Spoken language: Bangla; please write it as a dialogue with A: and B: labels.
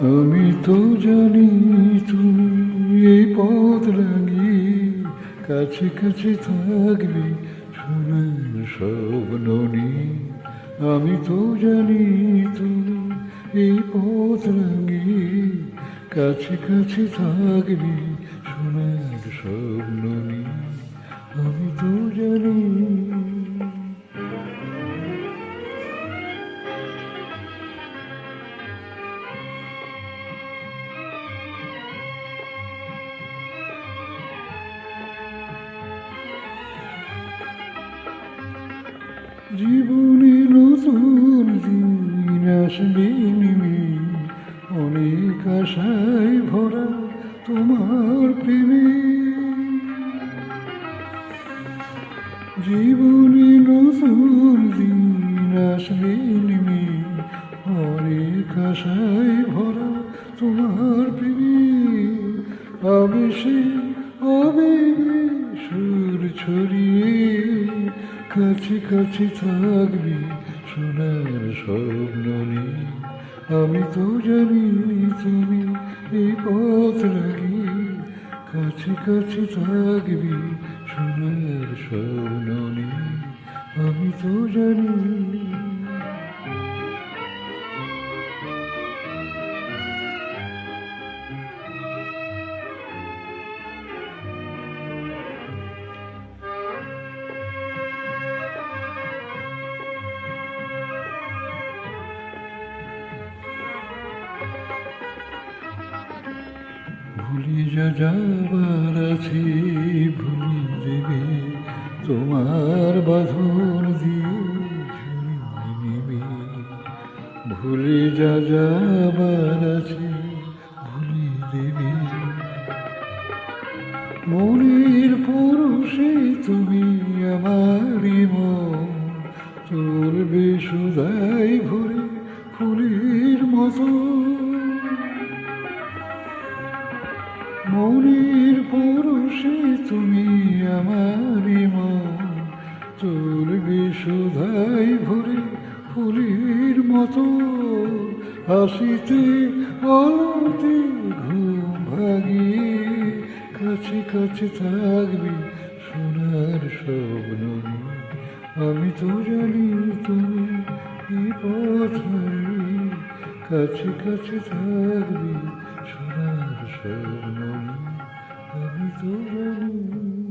A: আমি তো জানি তুমি এই পথ লাগিয়ে কাছে কাছে থাকবে সোনার স্বপ্ন নিয়ে। আমি তো জানি তুমি এই পথ লাগিয়ে কাছে কাছে থাকবে সোনার স্বপ্ন নিয়ে। আমি তো জানি। জীবনে নতুন দিন আসবে নেমে, অনেক আশায় ভরা তোমার প্রেমে। জীবনে নতুন দিন আসবে নেমে, অনেক আশায় ভরা তোমার প্রেমে। আবেশে আবেগে সুর ছড়িয়ে কাছে কাছে থাকবি সোনার স্বপ্ন নিয়ে। আমি তো জানি তুমি এই পথ লাগিয়ে কাছে কাছে থাকবি সোনার স্বপ্ন নিয়ে। আমি তো জানি। ভুলে যাবার আছে ভুলে দেবে, তোমার বাঁধন দিয়ে ঝুলিয়ে নেবে। ভুলে যাবার আছে ভুলে দেবে, মনের পরশে তুমি আমারই মন চলবে সুধাই ভরে ফুলের মতো। মনের পরশে তুমি আমারই মন চলবে সুধাই ভরে ফুলের মতো। হাসিতে আলোতে ঘুম ভাগিয়ে কাছে কাছে থাকবি সোনার স্বপ্ন নিয়ে। আমি তো জানি তুমি এই পথ হারিয়ে কাছে কাছে থাকবি সোনার স্বপ্ন নিয়ে। আমি তো জানি।